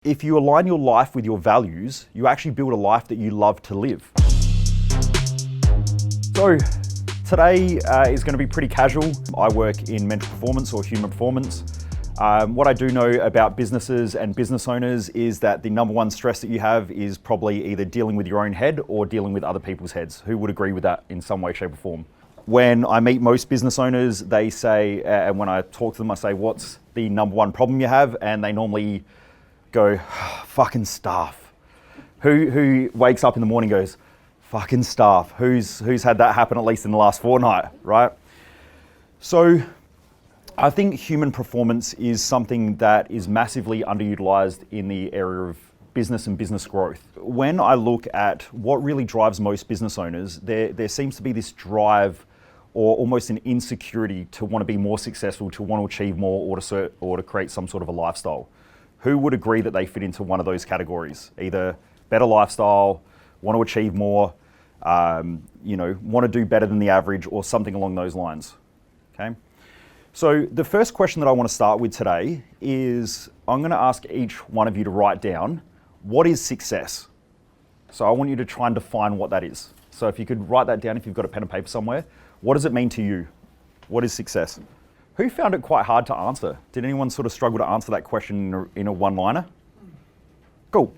If you align your life with your values, you actually build a life that you love to live. So today is going to be pretty casual. I work in mental performance or human performance. What I do know about businesses and business owners is that the number one stress that you have is probably either dealing with your own head or dealing with other people's heads. Who would agree with that in some way, shape or form? When I meet most business owners, they say, and when I talk to them, I say, what's the number one problem you have? And they normally go, fucking staff. Who wakes up in the morning and goes, fucking staff? Who's had that happen at least in the last fortnight, right? So I think human performance is something that is massively underutilized in the area of business and business growth. When I look at what really drives most business owners, there seems to be this drive or almost an insecurity to want to be more successful, to want to achieve more, or to create some sort of a lifestyle. Who would agree that they fit into one of those categories? Either better lifestyle, want to achieve more, want to do better than the average, or something along those lines, okay? So the first question that I want to start with today is, I'm going to ask each one of you to write down, what is success? So I want you to try and define what that is. So if you could write that down, if you've got a pen and paper somewhere, what does it mean to you? What is success? Who found it quite hard to answer? Did anyone sort of struggle to answer that question in a one-liner? Cool.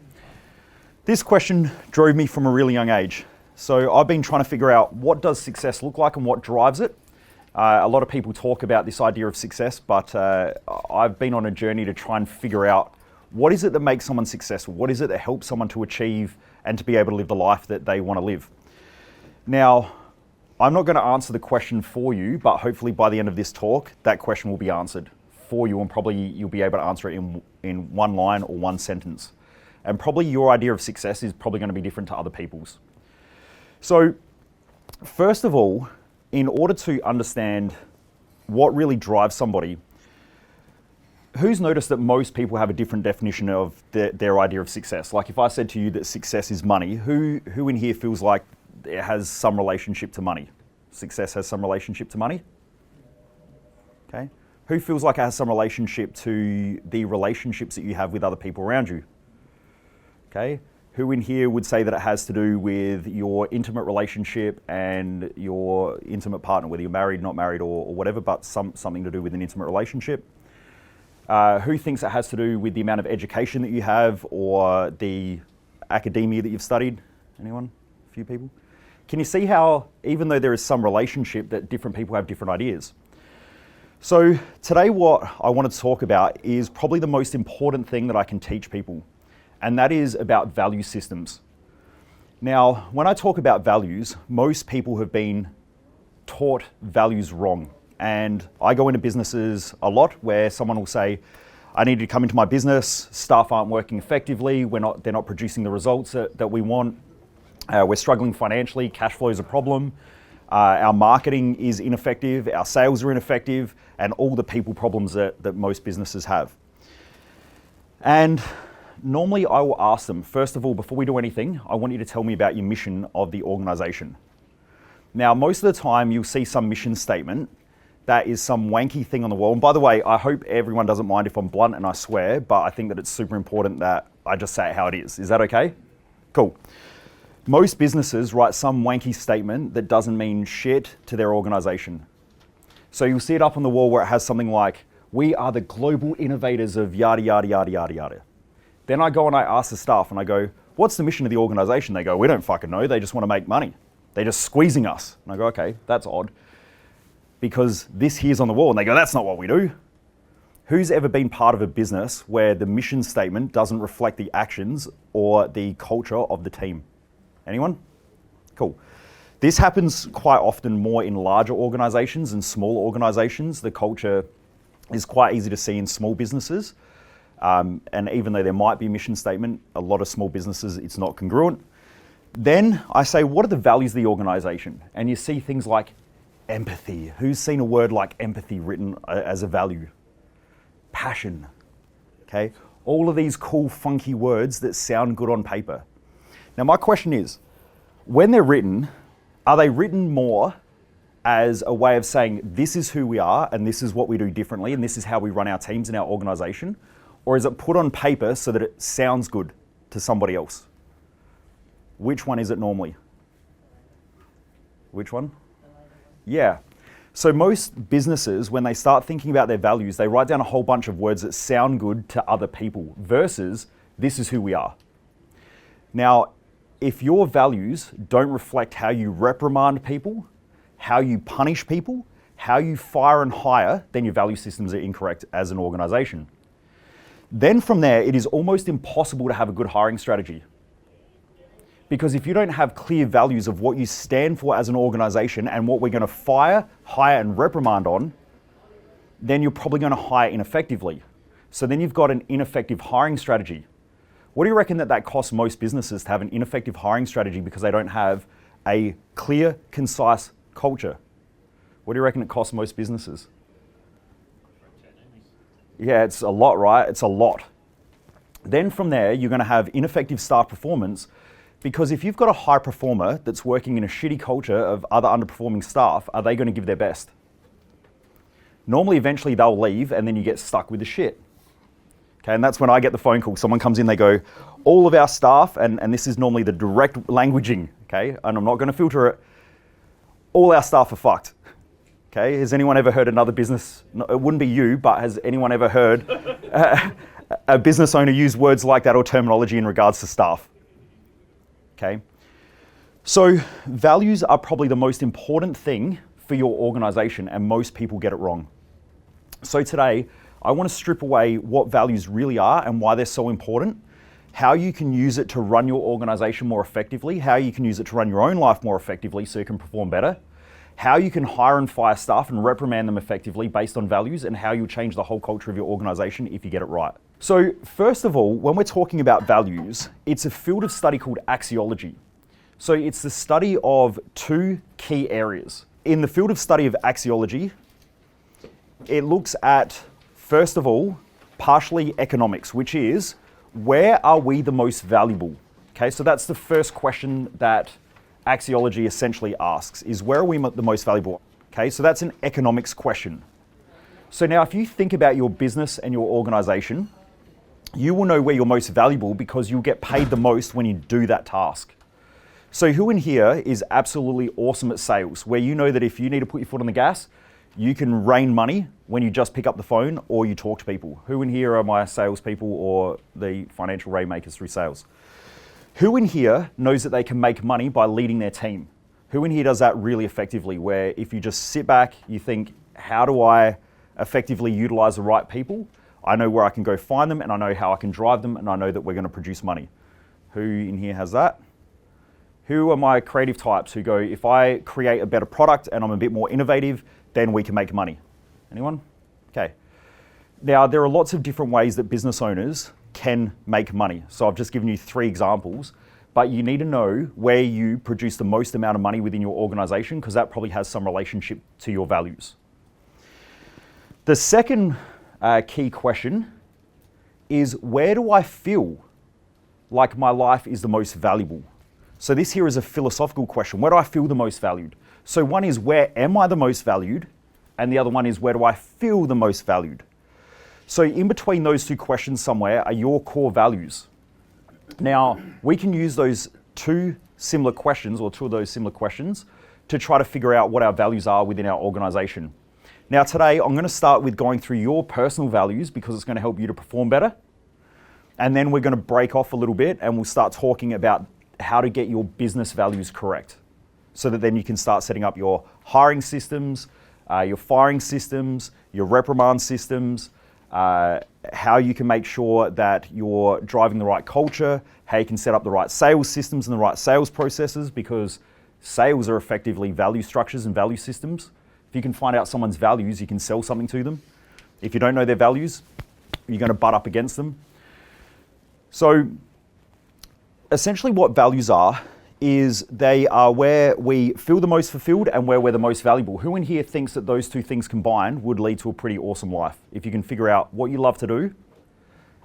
This question drove me from a really young age. So I've been trying to figure out, what does success look like and what drives it? A lot of people talk about this idea of success, but I've been on a journey to try and figure out, what is it that makes someone successful? What is it that helps someone to achieve and to be able to live the life that they want to live? Now, I'm not going to answer the question for you, but hopefully by the end of this talk, that question will be answered for you, and probably you'll be able to answer it in one line or one sentence. And probably your idea of success is probably going to be different to other people's. So first of all, in order to understand what really drives somebody, who's noticed that most people have a different definition of their idea of success? Like if I said to you that success is money, who in here feels like it has some relationship to money? Success has some relationship to money? Okay. Who feels like it has some relationship to the relationships that you have with other people around you? Okay. Who in here would say that it has to do with your intimate relationship and your intimate partner, whether you're married, not married, or whatever, but something to do with an intimate relationship? Who thinks it has to do with the amount of education that you have or the academia that you've studied? Anyone? A few people? Can you see how, even though there is some relationship, that different people have different ideas? So today what I want to talk about is probably the most important thing that I can teach people, and that is about value systems. Now, when I talk about values, most people have been taught values wrong. And I go into businesses a lot where someone will say, I need to come into my business, staff aren't working effectively, they're not producing the results that we want. We're struggling financially, cash flow is a problem, our marketing is ineffective, our sales are ineffective, and all the people problems that most businesses have. And normally I will ask them, first of all, before we do anything, I want you to tell me about your mission of the organization. Now, most of the time you'll see some mission statement that is some wanky thing on the wall. And by the way, I hope everyone doesn't mind if I'm blunt and I swear, but I think that it's super important that I just say it how it is. Is that okay? Cool. Most businesses write some wanky statement that doesn't mean shit to their organization. So you'll see it up on the wall where it has something like, we are the global innovators of yada, yada, yada, yada, yada. Then I go and I ask the staff and I go, what's the mission of the organization? They go, we don't fucking know. They just want to make money. They're just squeezing us. And I go, okay, that's odd, because this here's on the wall. And they go, that's not what we do. Who's ever been part of a business where the mission statement doesn't reflect the actions or the culture of the team? Anyone? Cool. This happens quite often more in larger organizations and smaller organizations. The culture is quite easy to see in small businesses. And even though there might be a mission statement, a lot of small businesses, it's not congruent. Then I say, what are the values of the organization? And you see things like empathy. Who's seen a word like empathy written as a value? Passion. Okay. All of these cool, funky words that sound good on paper. Now, my question is, when they're written, are they written more as a way of saying, this is who we are and this is what we do differently and this is how we run our teams in our organization? Or is it put on paper so that it sounds good to somebody else? Which one is it normally? Which one? Yeah. So most businesses, when they start thinking about their values, they write down a whole bunch of words that sound good to other people versus this is who we are. Now, if your values don't reflect how you reprimand people, how you punish people, how you fire and hire, then your value systems are incorrect as an organization. Then from there, it is almost impossible to have a good hiring strategy. Because if you don't have clear values of what you stand for as an organization and what we're going to fire, hire, and reprimand on, then you're probably going to hire ineffectively. So then you've got an ineffective hiring strategy. What do you reckon that costs most businesses to have an ineffective hiring strategy because they don't have a clear, concise culture? What do you reckon it costs most businesses? Yeah, it's a lot, right? It's a lot. Then from there, you're going to have ineffective staff performance because if you've got a high performer that's working in a shitty culture of other underperforming staff, are they going to give their best? Normally, eventually they'll leave and then you get stuck with the shit. Okay, and that's when I get the phone call. Someone comes in, they go, all of our staff, and this is normally the direct languaging, okay, and I'm not going to filter it, all our staff are fucked. Okay, has anyone ever heard another business, it wouldn't be you, but has anyone ever heard a business owner use words like that or terminology in regards to staff? Okay, so values are probably the most important thing for your organization and most people get it wrong. So today, I want to strip away what values really are and why they're so important, how you can use it to run your organization more effectively, how you can use it to run your own life more effectively so you can perform better, how you can hire and fire staff and reprimand them effectively based on values, and how you'll change the whole culture of your organization if you get it right. So first of all, when we're talking about values, it's a field of study called axiology. So it's the study of two key areas. In the field of study of axiology, it looks at, first of all, partially economics, which is, where are we the most valuable? Okay, so that's the first question that axiology essentially asks, is where are we the most valuable? Okay, so that's an economics question. So now if you think about your business and your organization, you will know where you're most valuable because you'll get paid the most when you do that task. So who in here is absolutely awesome at sales, where you know that if you need to put your foot on the gas, you can rain money when you just pick up the phone or you talk to people? Who in here are my salespeople or the financial rainmakers through sales? Who in here knows that they can make money by leading their team? Who in here does that really effectively, where if you just sit back, you think, how do I effectively utilize the right people? I know where I can go find them and I know how I can drive them and I know that we're going to produce money. Who in here has that? Who are my creative types who go, if I create a better product and I'm a bit more innovative, then we can make money? Anyone? Okay. Now, there are lots of different ways that business owners can make money. So I've just given you 3 examples, but you need to know where you produce the most amount of money within your organization because that probably has some relationship to your values. The second key question is, where do I feel like my life is the most valuable? So this here is a philosophical question. Where do I feel the most valued? So one is, where am I the most valued? And the other one is, where do I feel the most valued? So in between those 2 questions somewhere are your core values. Now, we can use those 2 similar questions or 2 of those similar questions to try to figure out what our values are within our organization. Now today, I'm going to start with going through your personal values because it's going to help you to perform better. And then we're going to break off a little bit and we'll start talking about how to get your business values correct so that then you can start setting up your hiring systems, your firing systems, your reprimand systems, how you can make sure that you're driving the right culture, how you can set up the right sales systems and the right sales processes, because sales are effectively value structures and value systems. If you can find out someone's values, you can sell something to them. If you don't know their values, you're going to butt up against them. So essentially what values are is they are where we feel the most fulfilled and where we're the most valuable. Who in here thinks that those 2 things combined would lead to a pretty awesome life? If you can figure out what you love to do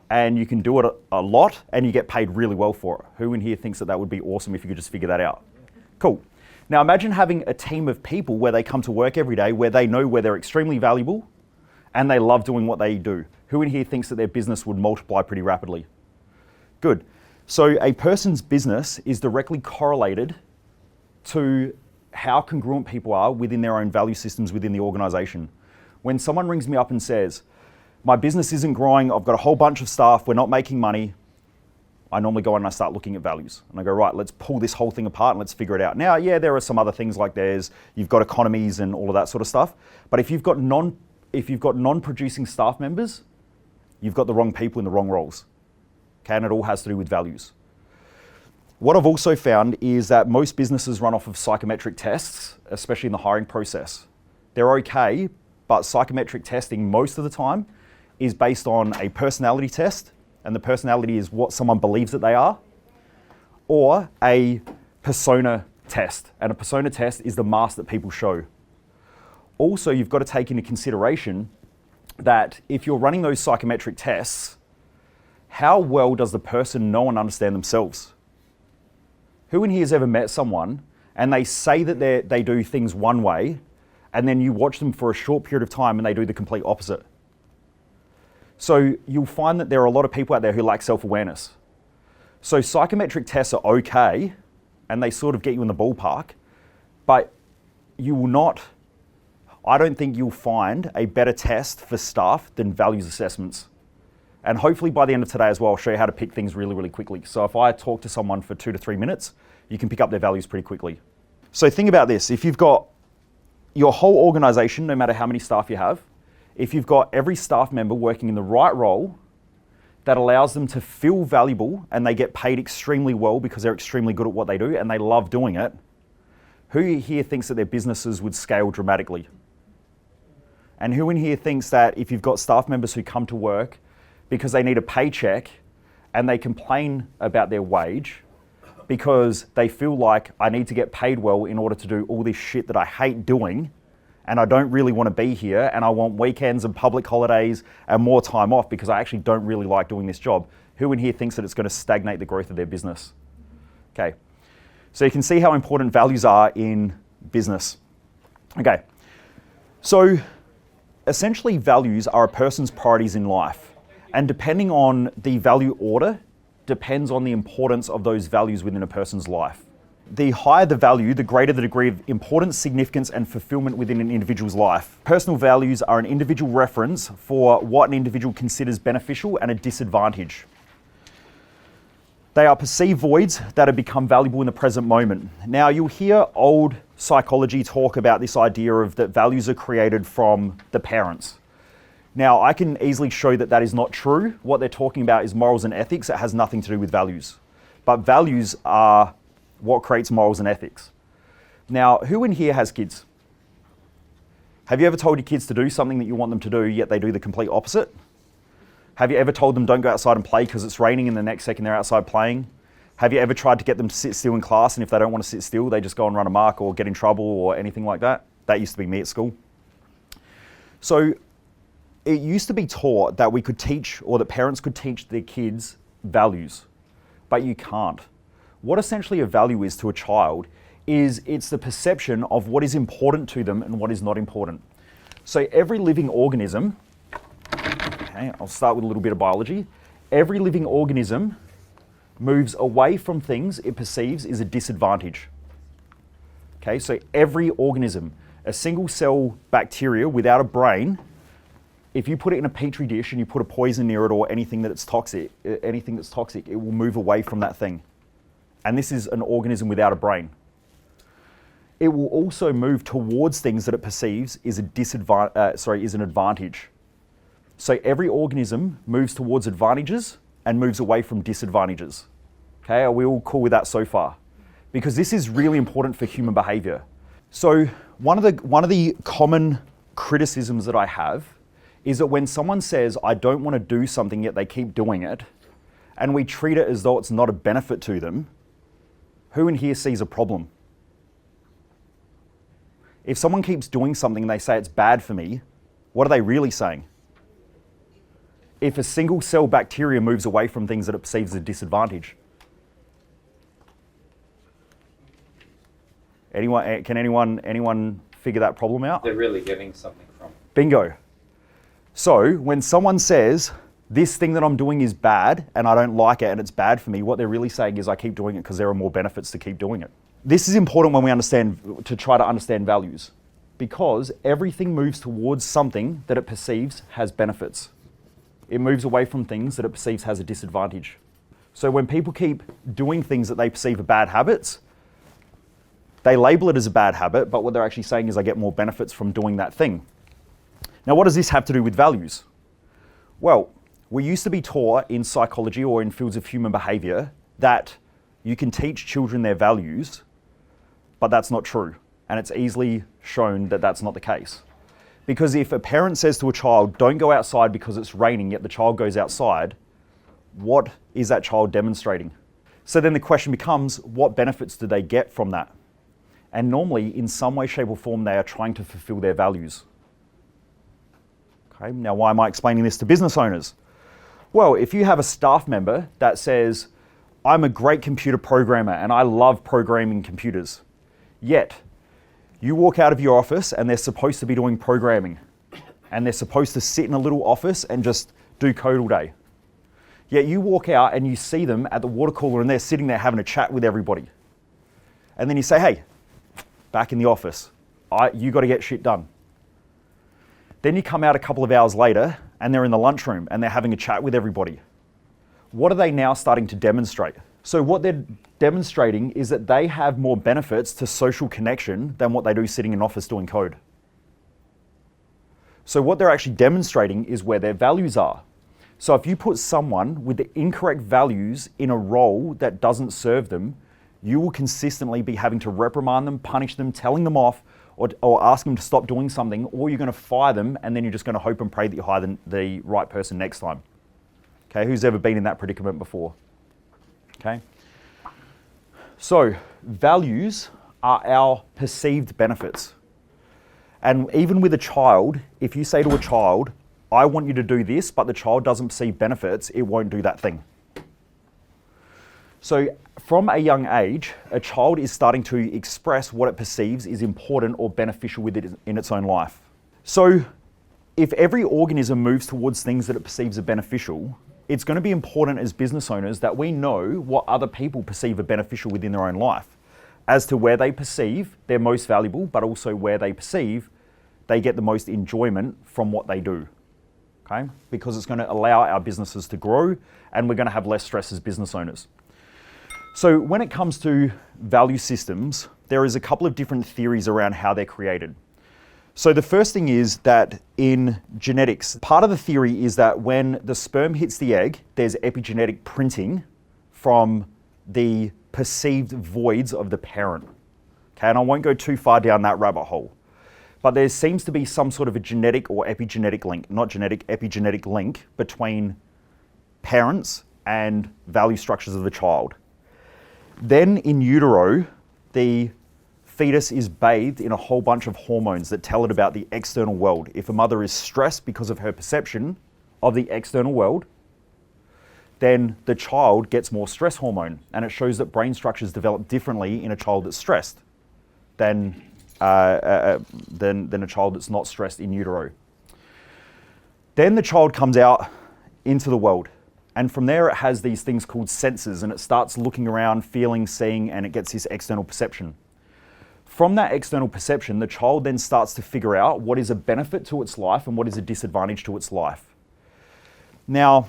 and you can do it a lot and you get paid really well for it. Who in here thinks that that would be awesome if you could just figure that out? Cool. Now imagine having a team of people where they come to work every day, where they know where they're extremely valuable and they love doing what they do? Who in here thinks that their business would multiply pretty rapidly? Good. So a person's business is directly correlated to how congruent people are within their own value systems within the organization. When someone rings me up and says, my business isn't growing, I've got a whole bunch of staff, we're not making money, I normally go in and I start looking at values. And I go, right, let's pull this whole thing apart and let's figure it out. Now, yeah, there are some other things like you've got economies and all of that sort of stuff. But if you've got non-producing staff members, you've got the wrong people in the wrong roles. Okay, and it all has to do with values. What I've also found is that most businesses run off of psychometric tests, especially in the hiring process. They're okay, but psychometric testing most of the time is based on a personality test, and the personality is what someone believes that they are, or a persona test. And a persona test is the mask that people show. Also, you've got to take into consideration that if you're running those psychometric tests, how well does the person know and understand themselves? Who in here has ever met someone and they say that they do things one way, and then you watch them for a short period of time and they do the complete opposite? So you'll find that there are a lot of people out there who lack self-awareness. So psychometric tests are okay, and they sort of get you in the ballpark, but I don't think you'll find a better test for staff than values assessments. And hopefully by the end of today as well, I'll show you how to pick things really, really quickly. So if I talk to someone for 2 to 3 minutes, you can pick up their values pretty quickly. So think about this. If you've got your whole organization, no matter how many staff you have, if you've got every staff member working in the right role that allows them to feel valuable and they get paid extremely well because they're extremely good at what they do and they love doing it, who here thinks that their businesses would scale dramatically? And who in here thinks that if you've got staff members who come to work because they need a paycheck and they complain about their wage because they feel like I need to get paid well in order to do all this shit that I hate doing, and I don't really want to be here, and I want weekends and public holidays and more time off because I actually don't really like doing this job, who in here thinks that it's going to stagnate the growth of their business? Okay, so you can see how important values are in business. Okay, so essentially values are a person's priorities in life, and depending on the value order depends on the importance of those values within a person's life. The higher the value, the greater the degree of importance, significance, and fulfillment within an individual's life. Personal values are an individual reference for what an individual considers beneficial and a disadvantage. They are perceived voids that have become valuable in the present moment. Now, you'll hear old psychology talk about this idea of that values are created from the parents. Now, I can easily show that that is not true. What they're talking about is morals and ethics. It has nothing to do with values. But values are what creates morals and ethics. Now, who in here has kids? Have you ever told your kids to do something that you want them to do, yet they do the complete opposite? Have you ever told them don't go outside and play because it's raining and the next second they're outside playing? Have you ever tried to get them to sit still in class, and if they don't want to sit still, they just go and run amok or get in trouble or anything like that? That used to be me at school. So it used to be taught that we could teach, or that parents could teach their kids values, but you can't. What essentially a value is to a child is it's the perception of what is important to them and what is not important. So every living organism, okay, I'll start with a little bit of biology. Every living organism moves away from things it perceives is a disadvantage. Okay, so every organism, a single cell bacteria without a brain, if you put it in a petri dish and you put a poison near it or anything that's toxic, it will move away from that thing. And this is an organism without a brain. It will also move towards things that it perceives is an advantage. So every organism moves towards advantages and moves away from disadvantages. Okay, are we all cool with that so far? Because this is really important for human behavior. So one of the common criticisms that I have is that when someone says, I don't want to do something yet they keep doing it, and we treat it as though it's not a benefit to them, who in here sees a problem? If someone keeps doing something and they say it's bad for me, what are they really saying? If a single cell bacteria moves away from things that it perceives as a disadvantage. Can anyone figure that problem out? They're really getting something from it. Bingo. So when someone says, this thing that I'm doing is bad and I don't like it and it's bad for me, what they're really saying is I keep doing it because there are more benefits to keep doing it. This is important when we try to understand values, because everything moves towards something that it perceives has benefits. It moves away from things that it perceives has a disadvantage. So when people keep doing things that they perceive are bad habits, they label it as a bad habit, but what they're actually saying is I get more benefits from doing that thing. Now, what does this have to do with values? Well, we used to be taught in psychology or in fields of human behavior that you can teach children their values, but that's not true. And it's easily shown that that's not the case. Because if a parent says to a child, don't go outside because it's raining, yet the child goes outside, what is that child demonstrating? So then the question becomes, what benefits do they get from that? And normally, in some way, shape, or form, they are trying to fulfill their values. Okay, now why am I explaining this to business owners? Well, if you have a staff member that says, I'm a great computer programmer and I love programming computers, yet you walk out of your office and they're supposed to be doing programming and they're supposed to sit in a little office and just do code all day. Yet you walk out and you see them at the water cooler and they're sitting there having a chat with everybody. And then you say, hey, back in the office, you got to get shit done. Then you come out a couple of hours later and they're in the lunchroom and they're having a chat with everybody. What are they now starting to demonstrate? So what they're demonstrating is that they have more benefits to social connection than what they do sitting in an office doing code. So what they're actually demonstrating is where their values are. So if you put someone with the incorrect values in a role that doesn't serve them, you will consistently be having to reprimand them, punish them, telling them off, or ask them to stop doing something, or you're going to fire them and then you're just going to hope and pray that you hire the right person next time. Okay, who's ever been in that predicament before? Okay. So values are our perceived benefits. And even with a child, if you say to a child, I want you to do this, but the child doesn't perceive benefits, it won't do that thing. So from a young age, a child is starting to express what it perceives is important or beneficial with it in its own life. So if every organism moves towards things that it perceives are beneficial, it's going to be important as business owners that we know what other people perceive are beneficial within their own life, as to where they perceive they're most valuable, but also where they perceive they get the most enjoyment from what they do. Okay? Because it's going to allow our businesses to grow and we're going to have less stress as business owners. So when it comes to value systems, there is a couple of different theories around how they're created. So the first thing is that in genetics, part of the theory is that when the sperm hits the egg, there's epigenetic printing from the perceived voids of the parent. Okay, and I won't go too far down that rabbit hole. But there seems to be some sort of a genetic or epigenetic link, not genetic, epigenetic link between parents and value structures of the child. Then in utero, the fetus is bathed in a whole bunch of hormones that tell it about the external world. If a mother is stressed because of her perception of the external world, then the child gets more stress hormone. And it shows that brain structures develop differently in a child that's stressed than a child that's not stressed in utero. Then the child comes out into the world. And from there, it has these things called senses, and it starts looking around, feeling, seeing, and it gets this external perception. From that external perception, the child then starts to figure out what is a benefit to its life and what is a disadvantage to its life. Now,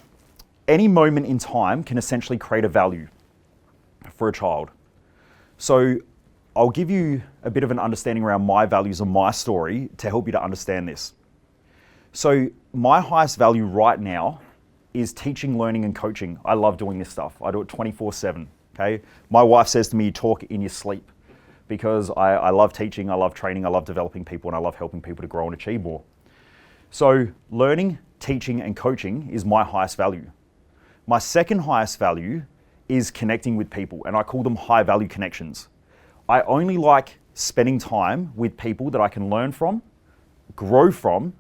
any moment in time can essentially create a value for a child. So I'll give you a bit of an understanding around my values and my story to help you to understand this. So my highest value right now is teaching, learning, and coaching. I love doing this stuff. I do it 24/7, okay? My wife says to me, you talk in your sleep, because I love teaching, I love training, I love developing people, and I love helping people to grow and achieve more. So learning, teaching, and coaching is my highest value. My second highest value is connecting with people, and I call them high value connections. I only like spending time with people that I can learn from, grow from,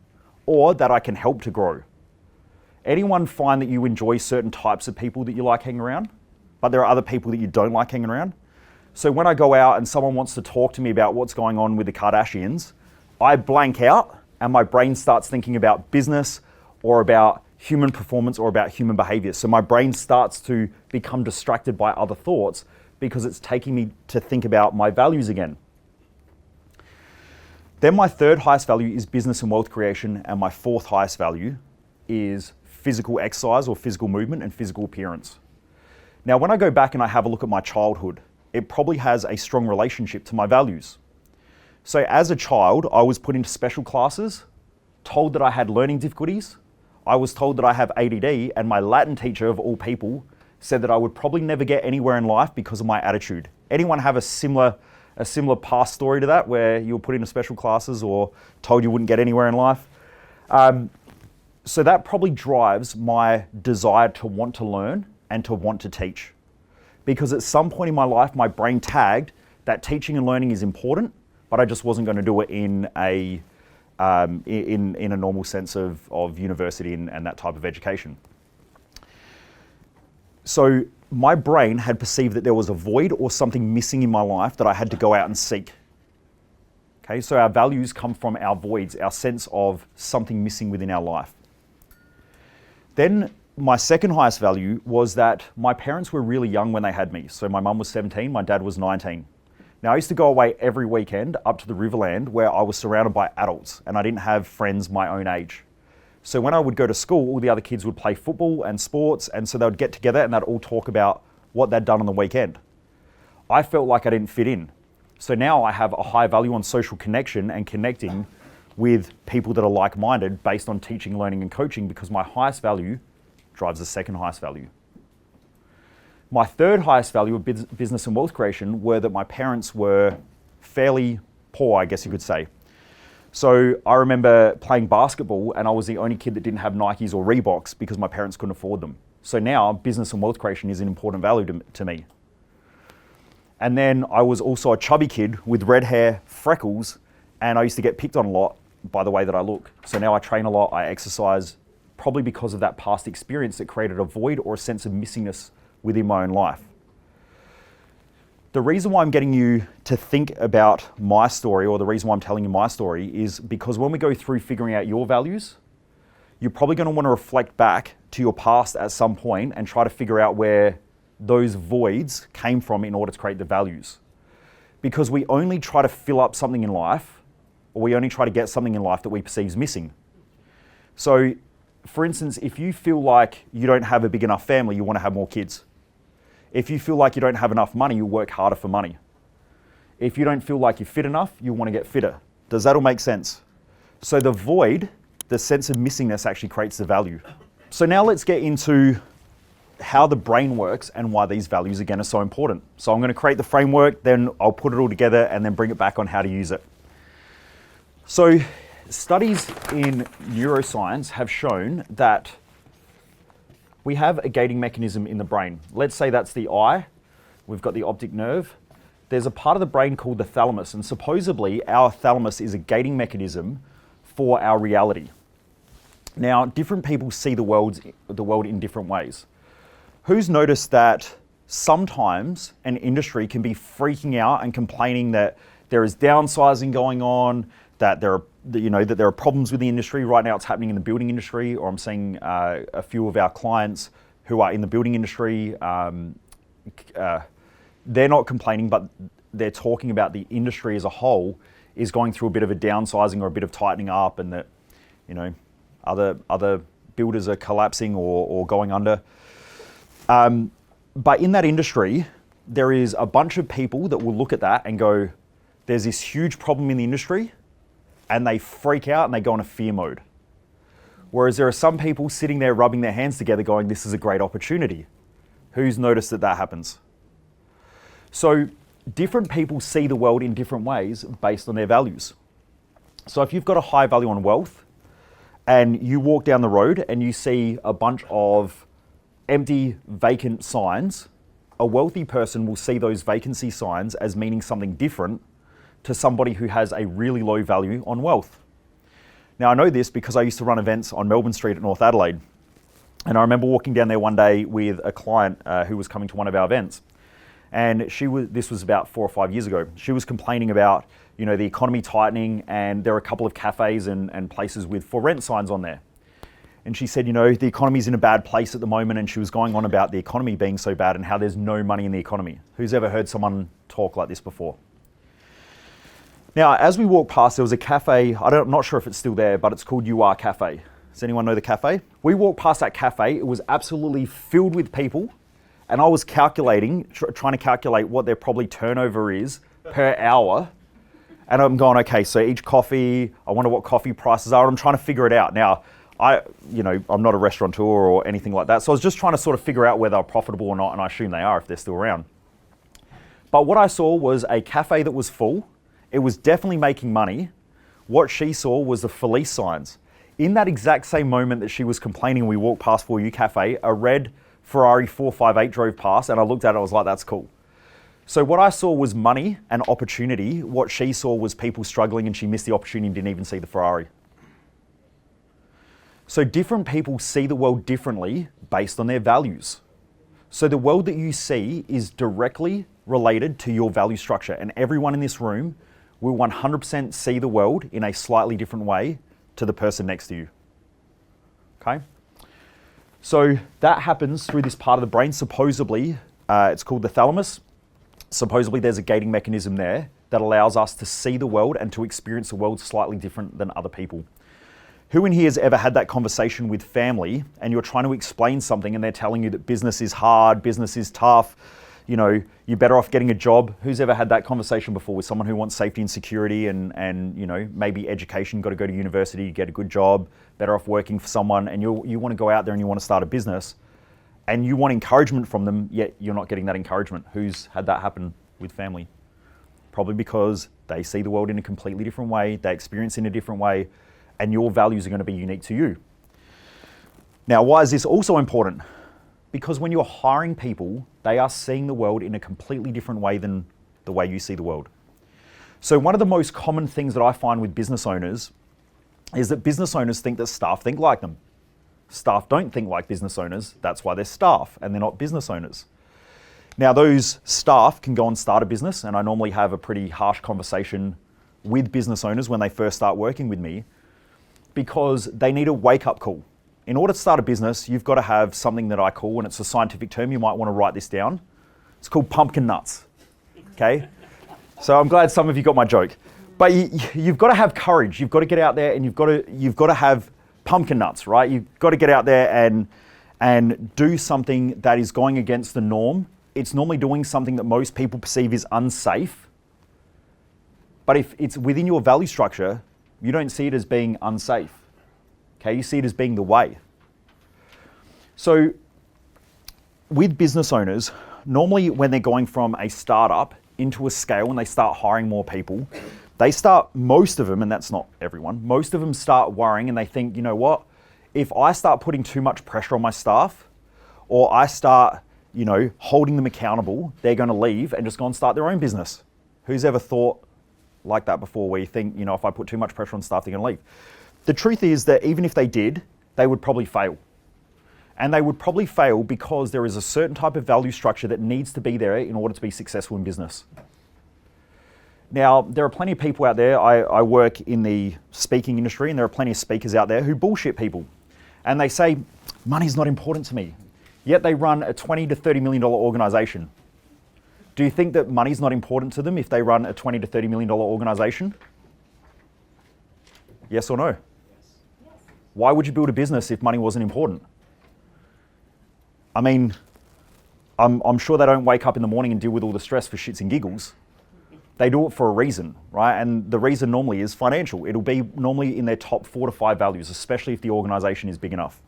or that I can help to grow. Anyone find that you enjoy certain types of people that you like hanging around, but there are other people that you don't like hanging around? So when I go out and someone wants to talk to me about what's going on with the Kardashians, I blank out and my brain starts thinking about business or about human performance or about human behavior. So my brain starts to become distracted by other thoughts because it's taking me to think about my values again. Then my third highest value is business and wealth creation, and my fourth highest value is physical exercise or physical movement and physical appearance. Now, when I go back and I have a look at my childhood, it probably has a strong relationship to my values. So as a child, I was put into special classes, told that I had learning difficulties. I was told that I have ADD, and my Latin teacher, of all people, said that I would probably never get anywhere in life because of my attitude. Anyone have a similar past story to that, where you were put into special classes or told you wouldn't get anywhere in life? So that probably drives my desire to want to learn and to want to teach. Because at some point in my life, my brain tagged that teaching and learning is important, but I just wasn't going to do it in a normal sense of university and that type of education. So my brain had perceived that there was a void or something missing in my life that I had to go out and seek. Okay, so our values come from our voids, our sense of something missing within our life. Then my second highest value was that my parents were really young when they had me. So my mum was 17, my dad was 19. Now I used to go away every weekend up to the Riverland where I was surrounded by adults and I didn't have friends my own age. So when I would go to school, all the other kids would play football and sports, and so they would get together and they'd all talk about what they'd done on the weekend. I felt like I didn't fit in. So now I have a high value on social connection and connecting with people that are like-minded based on teaching, learning, and coaching, because my highest value drives the second highest value. My third highest value of business and wealth creation were that my parents were fairly poor, I guess you could say. So I remember playing basketball and I was the only kid that didn't have Nikes or Reeboks because my parents couldn't afford them. So now business and wealth creation is an important value to me. And then I was also a chubby kid with red hair, freckles, and I used to get picked on a lot by the way that I look. So now I train a lot, I exercise, probably because of that past experience that created a void or a sense of missingness within my own life. The reason why I'm getting you to think about my story, or the reason why I'm telling you my story, is because when we go through figuring out your values, you're probably going to want to reflect back to your past at some point and try to figure out where those voids came from in order to create the values. Because we only try to fill up something in life, or we only try to get something in life that we perceive is missing. So, for instance, if you feel like you don't have a big enough family, you want to have more kids. If you feel like you don't have enough money, you work harder for money. If you don't feel like you're fit enough, you want to get fitter. Does that all make sense? So the void, the sense of missingness, actually creates the value. So now let's get into how the brain works and why these values, again, are so important. So I'm going to create the framework, then I'll put it all together and then bring it back on how to use it. So studies in neuroscience have shown that we have a gating mechanism in the brain. Let's say that's the eye. We've got the optic nerve. There's a part of the brain called the thalamus, and supposedly our thalamus is a gating mechanism for our reality. Now, different people see the world in different ways. Who's noticed that sometimes an industry can be freaking out and complaining that there is downsizing going on, that there are problems with the industry? Right now it's happening in the building industry, or I'm seeing a few of our clients who are in the building industry, they're not complaining, but they're talking about the industry as a whole is going through a bit of a downsizing or a bit of tightening up, and that, other builders are collapsing or going under. But in that industry, there is a bunch of people that will look at that and go, there's this huge problem in the industry, and they freak out and they go into fear mode. Whereas there are some people sitting there rubbing their hands together going, this is a great opportunity. Who's noticed that happens? So different people see the world in different ways based on their values. So if you've got a high value on wealth and you walk down the road and you see a bunch of empty, vacant signs, a wealthy person will see those vacancy signs as meaning something different to somebody who has a really low value on wealth. Now I know this because I used to run events on Melbourne Street at North Adelaide. And I remember walking down there one day with a client who was coming to one of our events. And this was about 4 or 5 years ago. She was complaining about, the economy tightening, and there are a couple of cafes and places with for rent signs on there. And she said, the economy's in a bad place at the moment, and she was going on about the economy being so bad and how there's no money in the economy. Who's ever heard someone talk like this before? Now, as we walked past, there was a cafe. I'm not sure if it's still there, but it's called You Are Cafe. Does anyone know the cafe? We walked past that cafe. It was absolutely filled with people, and I was trying to calculate what their probably turnover is per hour. And I'm going, okay, so each coffee, I wonder what coffee prices are. And I'm trying to figure it out. Now, I'm not a restaurateur or anything like that. So I was just trying to sort of figure out whether they're profitable or not, and I assume they are if they're still around. But what I saw was a cafe that was full. It was definitely making money. What she saw was the for lease signs. In that exact same moment that she was complaining, we walked past For You Cafe, a red Ferrari 458 drove past, and I looked at it, I was like, that's cool. So what I saw was money and opportunity. What she saw was people struggling, and she missed the opportunity and didn't even see the Ferrari. So different people see the world differently based on their values. So the world that you see is directly related to your value structure, and everyone in this room will 100% see the world in a slightly different way to the person next to you. Okay? So that happens through this part of the brain. Supposedly, it's called the thalamus. Supposedly there's a gating mechanism there that allows us to see the world and to experience the world slightly different than other people. Who in here has ever had that conversation with family and you're trying to explain something and they're telling you that business is hard, business is tough, you're better off getting a job? Who's ever had that conversation before with someone who wants safety and security and maybe education, got to go to university, get a good job, better off working for someone, and you want to go out there and you want to start a business and you want encouragement from them, yet you're not getting that encouragement? Who's had that happen with family? Probably because they see the world in a completely different way, they experience it in a different way, and your values are going to be unique to you. Now, why is this also important? Because when you're hiring people, they are seeing the world in a completely different way than the way you see the world. So one of the most common things that I find with business owners is that business owners think that staff think like them. Staff don't think like business owners. That's why they're staff and they're not business owners. Now, those staff can go and start a business, and I normally have a pretty harsh conversation with business owners when they first start working with me, because they need a wake-up call. In order to start a business, you've got to have something that I call, and it's a scientific term, you might want to write this down. It's called pumpkin nuts, okay? So I'm glad some of you got my joke. But you've got to have courage. You've got to get out there and you've got to have pumpkin nuts, right? You've got to get out there and do something that is going against the norm. It's normally doing something that most people perceive is unsafe. But if it's within your value structure, you don't see it as being unsafe. Okay, you see it as being the way. So with business owners, normally when they're going from a startup into a scale, when they start hiring more people, most of them, and that's not everyone, most of them start worrying and they think, you know what, if I start putting too much pressure on my staff, or I start, holding them accountable, they're going to leave and just go and start their own business. Who's ever thought like that before, where you think, if I put too much pressure on staff, they're going to leave? The truth is that even if they did, they would probably fail. And they would probably fail because there is a certain type of value structure that needs to be there in order to be successful in business. Now, there are plenty of people out there. I work in the speaking industry, and there are plenty of speakers out there who bullshit people. And they say, money's not important to me. Yet they run a $20 to $30 million organization. Do you think that money's not important to them if they run a $20 to $30 million organization? Yes or no? Yes. Why would you build a business if money wasn't important? I mean, I'm sure they don't wake up in the morning and deal with all the stress for shits and giggles. They do it for a reason, right? And the reason normally is financial. It'll be normally in their top 4 to 5 values, especially if the organization is big enough.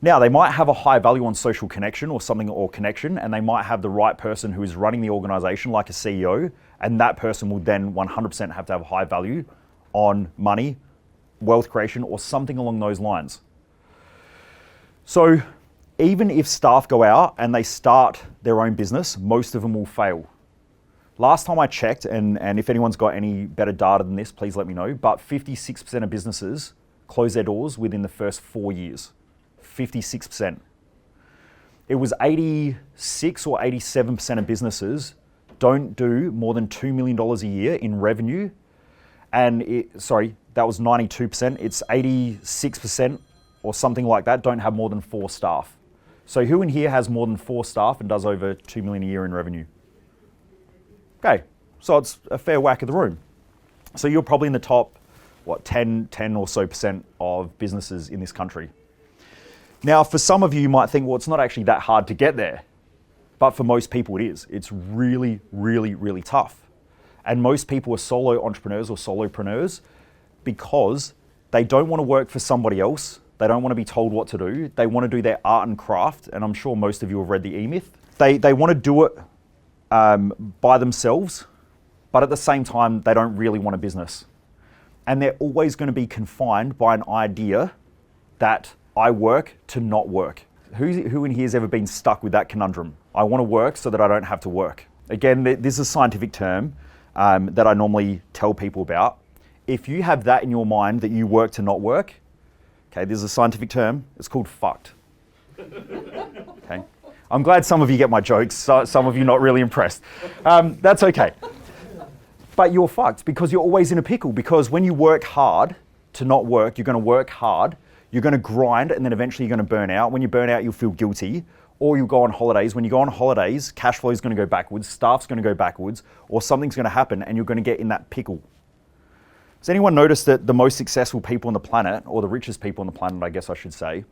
Now, they might have a high value on social connection or something, or connection, and they might have the right person who is running the organization, like a CEO, and that person will then 100% have to have a high value on money, wealth creation, or something along those lines. So even if staff go out and they start their own business, most of them will fail. Last time I checked, and if anyone's got any better data than this, please let me know, but 56% of businesses close their doors within the first 4 years. 56%. It was 86 or 87% of businesses don't do more than $2 million a year in revenue. And that was 92%. It's 86% or something like that don't have more than 4 staff. So who in here has more than 4 staff and does over 2 million a year in revenue? Okay, so it's a fair whack of the room. So you're probably in the top, 10 or so % of businesses in this country. Now, for some of you, you might think, well, it's not actually that hard to get there. But for most people, it is. It's really, really, really tough. And most people are solo entrepreneurs or solopreneurs because they don't want to work for somebody else. They don't want to be told what to do. They want to do their art and craft. And I'm sure most of you have read the E-Myth. They want to do it by themselves, but at the same time, they don't really want a business. And they're always going to be confined by an idea that I work to not work. Who in here has ever been stuck with that conundrum? I want to work so that I don't have to work. Again, this is a scientific term that I normally tell people about. If you have that in your mind that you work to not work, okay, this is a scientific term, it's called fucked. Okay, I'm glad some of you get my jokes, some of you not really impressed. That's okay. But you're fucked because you're always in a pickle, because when you work hard to not work, you're going to work hard, you're going to grind, and then eventually you're going to burn out. When you burn out, you'll feel guilty, or you'll go on holidays. When you go on holidays, cash flow is going to go backwards, staff's going to go backwards, or something's going to happen and you're going to get in that pickle. Has anyone noticed that the most successful people on the planet, or the richest people on the planet, I guess I should say,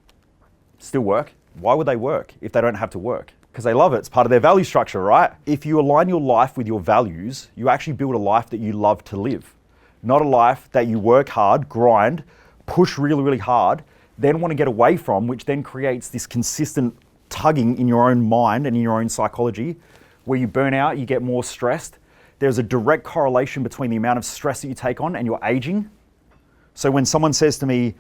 still work? Why would they work if they don't have to work? Because they love it. It's part of their value structure, right? If you align your life with your values, you actually build a life that you love to live. Not a life that you work hard, grind, push really, really hard, then want to get away from, which then creates this consistent tugging in your own mind and in your own psychology, where you burn out, you get more stressed. There's a direct correlation between the amount of stress that you take on and your aging. So when someone says to me,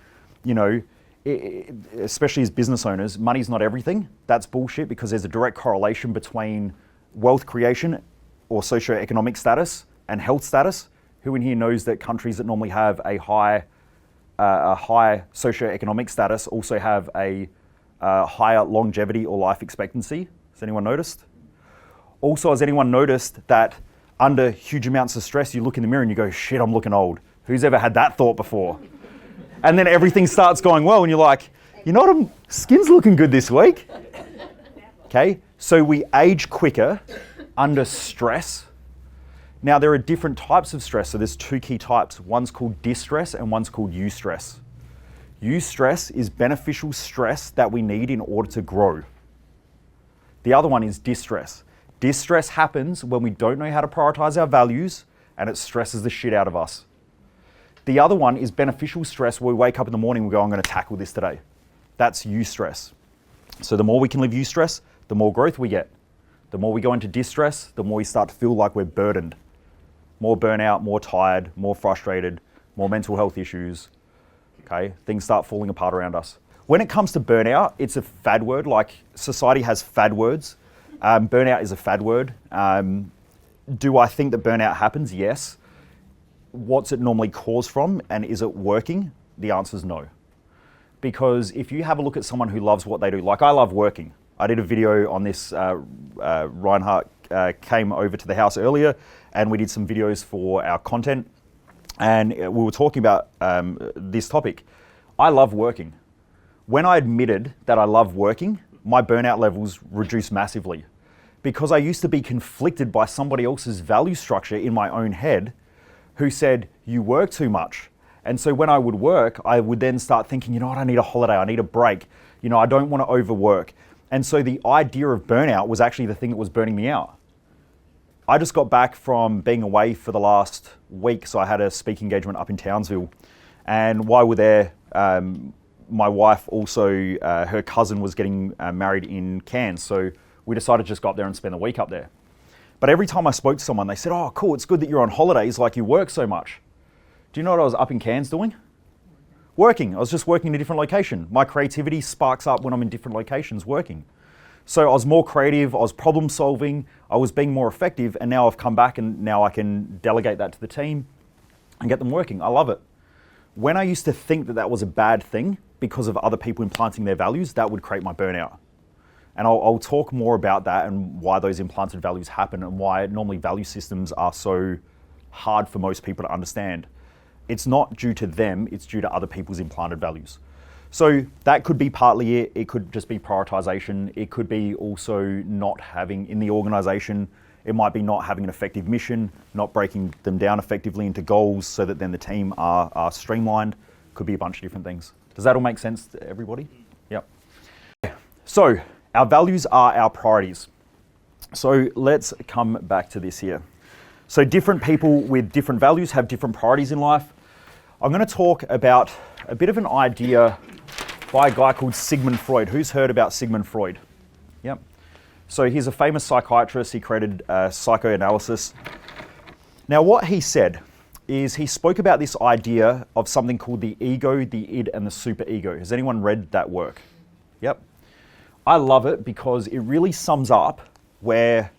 you know, especially as business owners, money's not everything, that's bullshit, because there's a direct correlation between wealth creation or socioeconomic status and health status. Who in here knows that countries that normally have a high socioeconomic status also have a higher longevity or life expectancy? Has anyone noticed? Also, has anyone noticed that under huge amounts of stress, you look in the mirror and you go, shit, I'm looking old. Who's ever had that thought before? And then everything starts going well and you're like, you know what, skin's looking good this week. Okay, so we age quicker under stress. Now there are different types of stress. So there's 2 key types. One's called distress and one's called eustress. Eustress is beneficial stress that we need in order to grow. The other one is distress. Distress happens when we don't know how to prioritize our values and it stresses the shit out of us. The other one is beneficial stress, where we wake up in the morning and we go, I'm going to tackle this today. That's eustress. So the more we can live eustress, the more growth we get. The more we go into distress, the more we start to feel like we're burdened. More burnout, more tired, more frustrated, more mental health issues. Okay, things start falling apart around us. When it comes to burnout, it's a fad word. Like society has fad words. Burnout is a fad word. Do I think that burnout happens? Yes. What's it normally caused from, and is it working? The answer is no. Because if you have a look at someone who loves what they do, like I love working. I did a video on this. Reinhardt came over to the house earlier and we did some videos for our content, and we were talking about this topic. I love working. When I admitted that I love working, my burnout levels reduced massively, because I used to be conflicted by somebody else's value structure in my own head who said, you work too much. And so when I would work, I would then start thinking, you know what, I need a holiday, I need a break. You know, I don't want to overwork. And so the idea of burnout was actually the thing that was burning me out. I just got back from being away for the last week, so I had a speaking engagement up in Townsville. And while we're there, my wife also, her cousin was getting married in Cairns, so we decided to just go up there and spend the week up there. But every time I spoke to someone, they said, oh, cool, it's good that you're on holidays, like you work so much. Do you know what I was up in Cairns doing? Working. I was just working in a different location. My creativity sparks up when I'm in different locations working. So I was more creative, I was problem solving, I was being more effective, and now I've come back and now I can delegate that to the team and get them working. I love it. When I used to think that that was a bad thing because of other people implanting their values, that would create my burnout. And I'll talk more about that and why those implanted values happen and why normally value systems are so hard for most people to understand. It's not due to them, it's due to other people's implanted values. So that could be partly it. It could just be prioritization. It could be also not having, in the organization, it might be not having an effective mission, not breaking them down effectively into goals so that then the team are streamlined. Could be a bunch of different things. Does that all make sense to everybody? Yep. So our values are our priorities. So let's come back to this here. So different people with different values have different priorities in life. I'm going to talk about a bit of an idea by a guy called Sigmund Freud. Who's heard about Sigmund Freud? Yep. So he's a famous psychiatrist. He created psychoanalysis. Now what he said is he spoke about this idea of something called the ego, the id, and the superego. Has anyone read that work? Yep. I love it because it really sums up how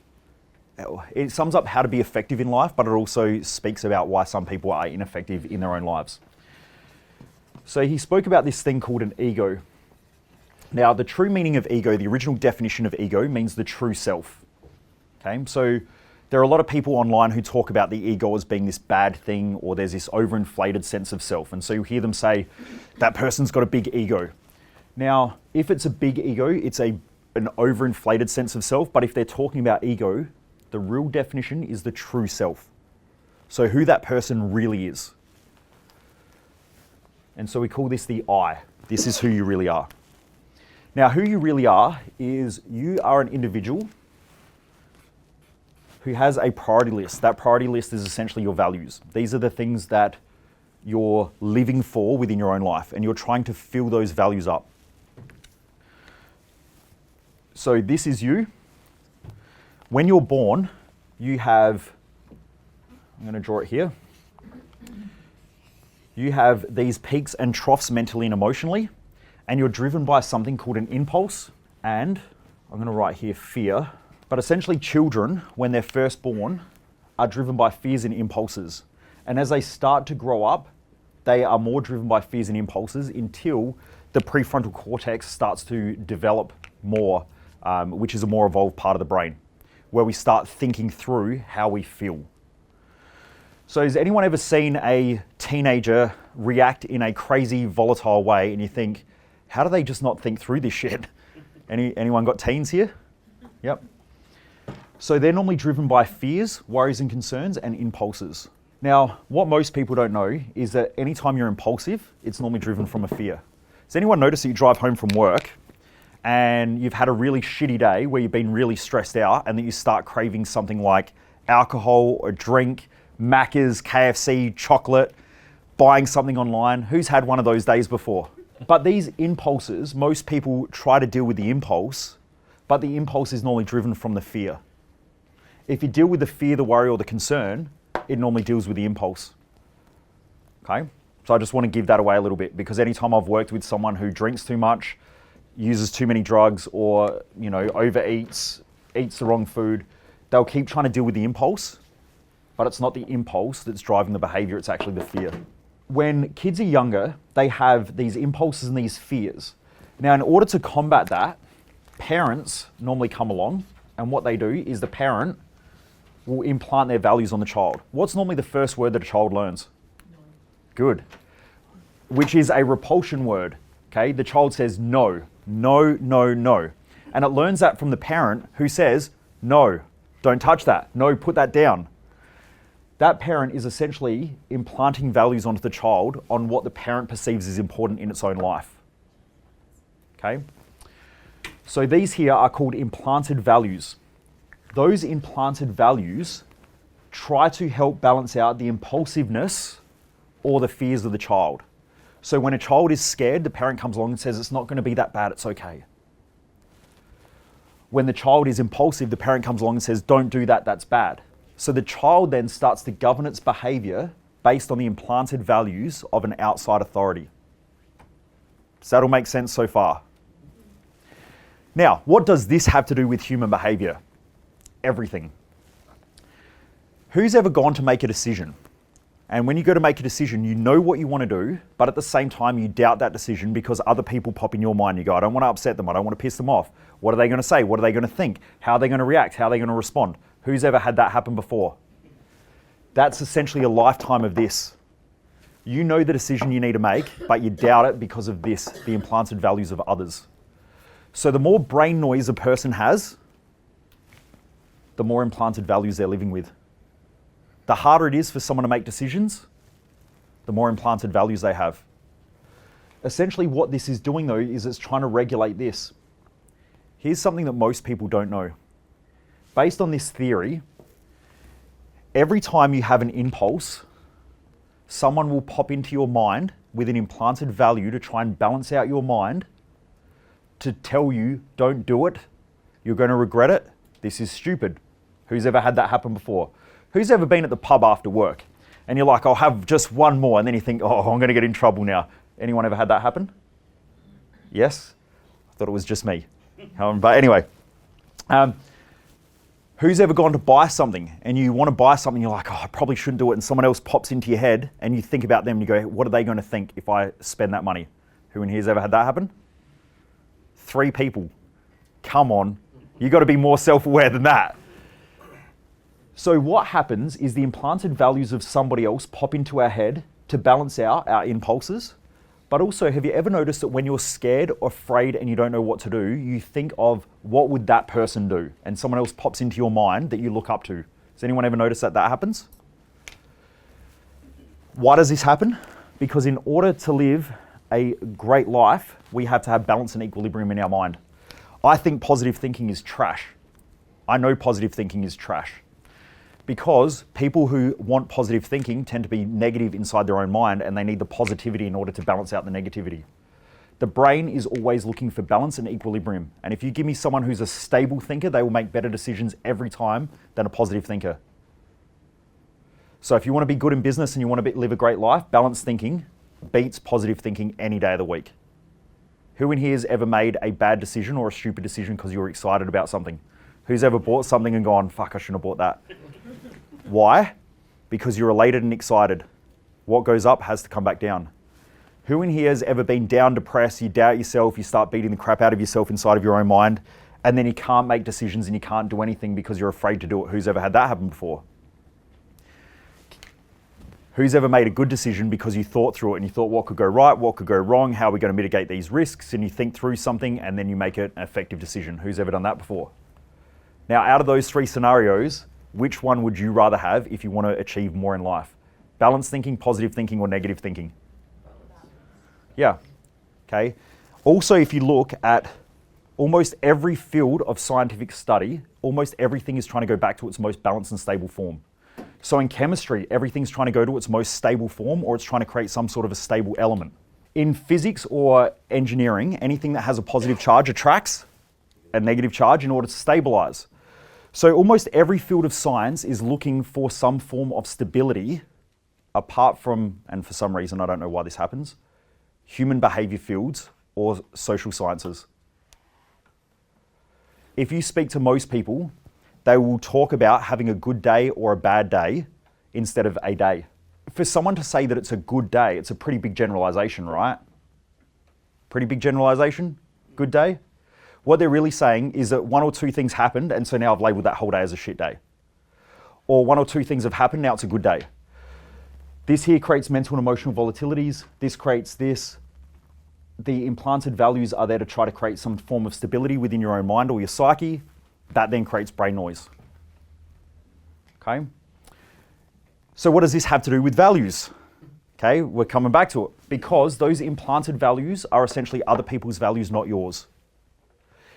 to be effective in life, but it also speaks about why some people are ineffective in their own lives. So he spoke about this thing called an ego. Now, the true meaning of ego, the original definition of ego, means the true self. Okay, so there are a lot of people online who talk about the ego as being this bad thing, or there's this overinflated sense of self. And so you hear them say, that person's got a big ego. Now, if it's a big ego, it's an overinflated sense of self. But if they're talking about ego, the real definition is the true self. So who that person really is. And so we call this the I. This is who you really are. Now, who you really are is you are an individual who has a priority list. That priority list is essentially your values. These are the things that you're living for within your own life, and you're trying to fill those values up. So this is you. When you're born, you have, I'm going to draw it here. You have these peaks and troughs mentally and emotionally, and you're driven by something called an impulse, and I'm going to write here fear. But essentially children, when they're first born, are driven by fears and impulses. And as they start to grow up, they are more driven by fears and impulses until the prefrontal cortex starts to develop more, which is a more evolved part of the brain, where we start thinking through how we feel. So has anyone ever seen a teenager react in a crazy, volatile way and you think, how do they just not think through this shit? Anyone got teens here? Yep. So they're normally driven by fears, worries and concerns, and impulses. Now, what most people don't know is that anytime you're impulsive, it's normally driven from a fear. Does anyone notice that you drive home from work and you've had a really shitty day where you've been really stressed out and that you start craving something like alcohol or drink, Macca's, KFC, chocolate, buying something online? Who's had one of those days before? But these impulses, most people try to deal with the impulse, but the impulse is normally driven from the fear. If you deal with the fear, the worry, or the concern, it normally deals with the impulse. Okay? So I just want to give that away a little bit, because anytime I've worked with someone who drinks too much, uses too many drugs, or overeats, eats the wrong food, they'll keep trying to deal with the impulse, but it's not the impulse that's driving the behavior, it's actually the fear. When kids are younger, they have these impulses and these fears. Now, in order to combat that, parents normally come along, and what they do is the parent will implant their values on the child. What's normally the first word that a child learns? No. Good. Which is a repulsion word. Okay, the child says no, no, no, no. And it learns that from the parent who says, no, don't touch that. No, put that down. That parent is essentially implanting values onto the child on what the parent perceives as important in its own life. Okay? So these here are called implanted values. Those implanted values try to help balance out the impulsiveness or the fears of the child. So when a child is scared, the parent comes along and says, it's not going to be that bad, it's okay. When the child is impulsive, the parent comes along and says, don't do that, that's bad. So the child then starts to govern its behavior based on the implanted values of an outside authority. Does that all make sense so far? Now, what does this have to do with human behavior? Everything. Who's ever gone to make a decision? And when you go to make a decision, you know what you want to do, but at the same time, you doubt that decision because other people pop in your mind. You go, I don't want to upset them. I don't want to piss them off. What are they going to say? What are they going to think? How are they going to react? How are they going to respond? Who's ever had that happen before? That's essentially a lifetime of this. You know the decision you need to make, but you doubt it because of this, the implanted values of others. So the more brain noise a person has, the more implanted values they're living with. The harder it is for someone to make decisions, the more implanted values they have. Essentially what this is doing though, is it's trying to regulate this. Here's something that most people don't know. Based on this theory, every time you have an impulse, someone will pop into your mind with an implanted value to try and balance out your mind, to tell you, don't do it, you're going to regret it, this is stupid. Who's ever had that happen before? Who's ever been at the pub after work and you're like, I'll have just one more, and then you think, oh, I'm going to get in trouble now. Anyone ever had that happen? Yes? I thought it was just me. But anyway, who's ever gone to buy something and you want to buy something, you're like, oh, I probably shouldn't do it, and someone else pops into your head and you think about them and you go, what are they going to think if I spend that money? Who in here has ever had that happen? 3 people. Come on. You've got to be more self-aware than that. So what happens is the implanted values of somebody else pop into our head to balance out our impulses. But also, have you ever noticed that when you're scared or afraid and you don't know what to do, you think of what would that person do? And someone else pops into your mind that you look up to. Has anyone ever noticed that that happens? Why does this happen? Because in order to live a great life, we have to have balance and equilibrium in our mind. I think positive thinking is trash. I know positive thinking is trash. Because people who want positive thinking tend to be negative inside their own mind, and they need the positivity in order to balance out the negativity. The brain is always looking for balance and equilibrium. And if you give me someone who's a stable thinker, they will make better decisions every time than a positive thinker. So if you want to be good in business and you want to live a great life, balanced thinking beats positive thinking any day of the week. Who in here has ever made a bad decision or a stupid decision because you were excited about something? Who's ever bought something and gone, fuck, I shouldn't have bought that? Why? Because you're elated and excited. What goes up has to come back down. Who in here has ever been down, depressed, you doubt yourself, you start beating the crap out of yourself inside of your own mind, and then you can't make decisions and you can't do anything because you're afraid to do it? Who's ever had that happen before? Who's ever made a good decision because you thought through it and you thought what could go right, what could go wrong, how are we going to mitigate these risks, and you think through something and then you make it an effective decision? Who's ever done that before? Now, out of those 3 scenarios, which one would you rather have if you want to achieve more in life? Balanced thinking, positive thinking, or negative thinking? Yeah, okay. Also, if you look at almost every field of scientific study, almost everything is trying to go back to its most balanced and stable form. So in chemistry, everything's trying to go to its most stable form, or it's trying to create some sort of a stable element. In physics or engineering, anything that has a positive charge attracts a negative charge in order to stabilize. So almost every field of science is looking for some form of stability, apart from, and for some reason I don't know why this happens, human behavior fields or social sciences. If you speak to most people, they will talk about having a good day or a bad day instead of a day. For someone to say that it's a good day, it's a pretty big generalization, right? Pretty big generalization? Good day? What they're really saying is that 1 or 2 things happened, and so now I've labeled that whole day as a shit day. Or 1 or 2 things have happened, now it's a good day. This here creates mental and emotional volatilities. This creates this. The implanted values are there to try to create some form of stability within your own mind or your psyche. That then creates brain noise. Okay? So what does this have to do with values? Okay, we're coming back to it. Because those implanted values are essentially other people's values, not yours.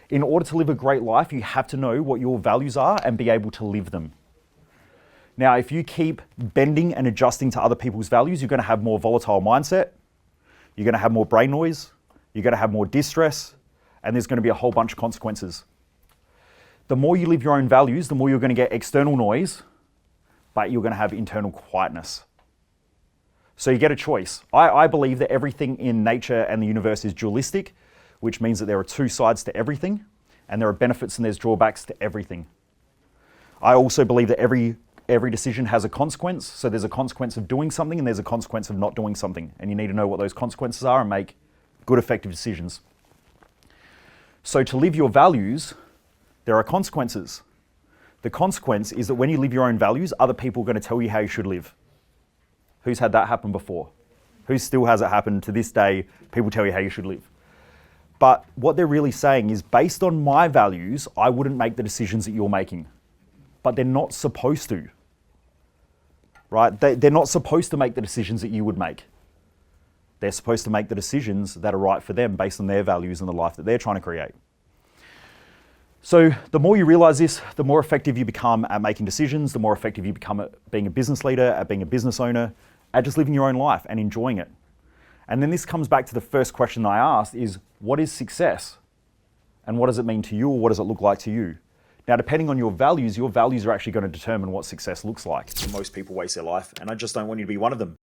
In order to live a great life, you have to know what your values are and be able to live them. Now, if you keep bending and adjusting to other people's values, you're going to have more volatile mindset, you're going to have more brain noise, you're going to have more distress, and there's going to be a whole bunch of consequences. The more you live your own values, the more you're going to get external noise, but you're going to have internal quietness. So you get a choice. I believe that everything in nature and the universe is dualistic, which means that there are 2 sides to everything, and there are benefits and there's drawbacks to everything. I also believe that every decision has a consequence, so there's a consequence of doing something and there's a consequence of not doing something, and you need to know what those consequences are and make good, effective decisions. So to live your values, there are consequences. The consequence is that when you live your own values, other people are going to tell you how you should live. Who's had that happen before? Who still has it happen to this day? People tell you how you should live. But what they're really saying is, based on my values, I wouldn't make the decisions that you're making. But they're not supposed to, right? They're not supposed to make the decisions that you would make. They're supposed to make the decisions that are right for them based on their values and the life that they're trying to create. So the more you realize this, the more effective you become at making decisions, the more effective you become at being a business leader, at being a business owner, at just living your own life and enjoying it. And then this comes back to the first question that I asked is, what is success? And what does it mean to you, or what does it look like to you? Now, depending on your values are actually going to determine what success looks like. Most people waste their life, and I just don't want you to be one of them.